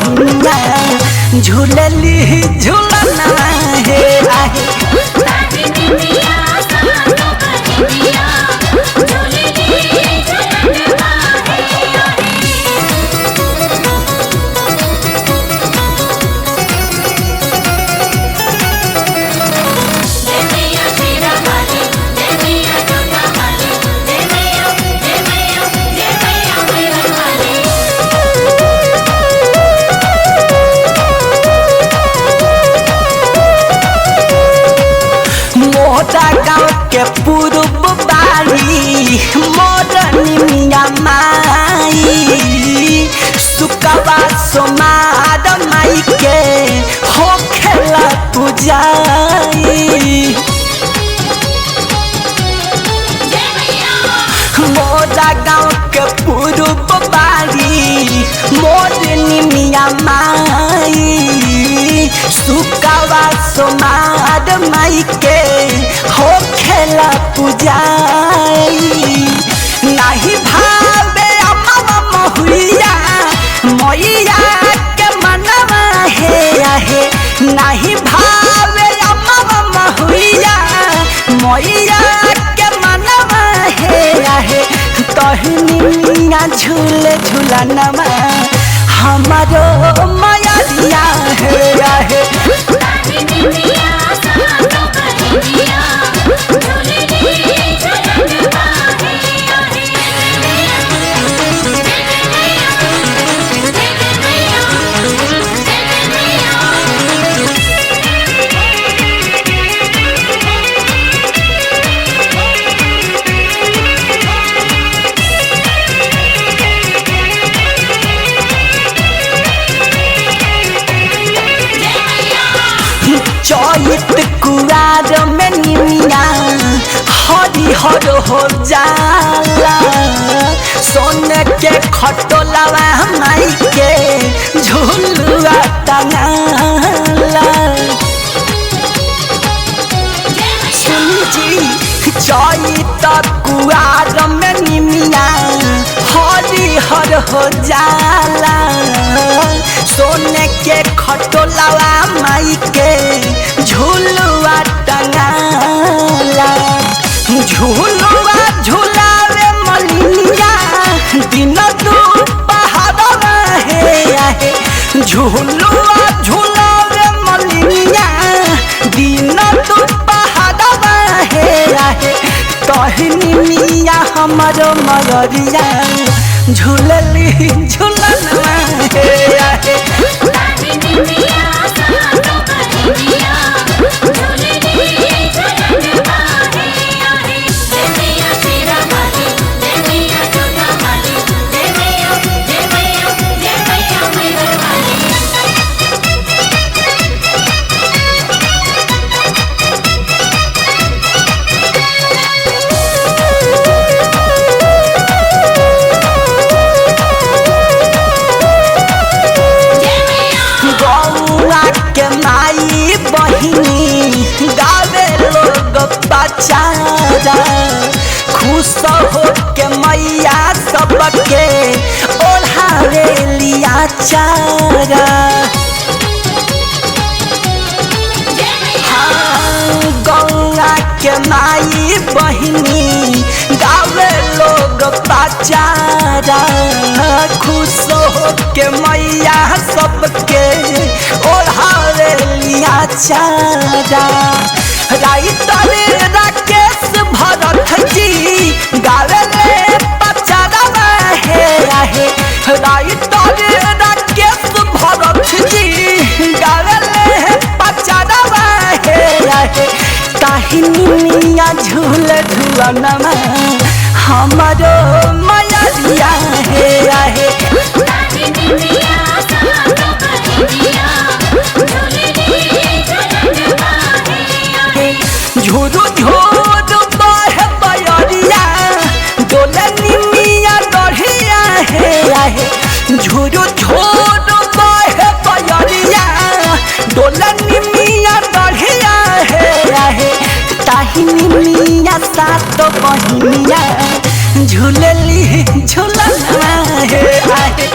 बहिनिया झूलली झूलना हे आहे मोटा गाँव के पूर्व बारी मोरनी मिया माई सुकवा सोमार माई के हो खेला पूजाई मोटा गाँव के पूर्व बारी मोरनी मिया माई सुकवा सोमार माई के हो खेला पूजाई नहीं भावे अम्मा महुइया मैया के मनवा हे आहे नहीं भावे अम्मा महुइया मैया के मनवा हे आहे तहनिया झूले झूलनवा हमारो माया दिया हे आहे चौत कुआर में निमिया हरी हर हो जाला सोन के खटोलावा माई के झुलुआ टंगाला सुनजी चौत कुआर में निमिया हरी हर हो जाला सोने के खटोलावा माई के झुलुआ टंगाला झुलुआ झुलावे मलिनिया दिन दुपहरवा हे आहे झुलुआ झुलावे मलिनिया दिन दुपहरवा हे आहे तहनी मिया हमरो मगरिया झूलली झूलनवा हे आहे के माई बहिनी गावे लोग पचारा खुश हो के मैया सबके ओढ़ावे लिया चारा गौरा के माई बहिनी गावे लोग पचारा खुश हो के मैया सबके ओढ़ावे लिया चारा राइतरे राकेश भरत जी गावे ले पचारा हे आहे राइतरे राकेश भरत जी गावे ले पचारा हे आहे काहिनी मिया झूल झुलनवा हमारो माया दिया हे आहे झूरू झूरू बाहे बयरिया डोले निमिया डढ़िया हे आहे झूरू झूरू बाहे बयरिया डोले निमिया डढ़िया हे आहे ताहिनी मिया सात बहिनिया झूलली झूलना हे आहे।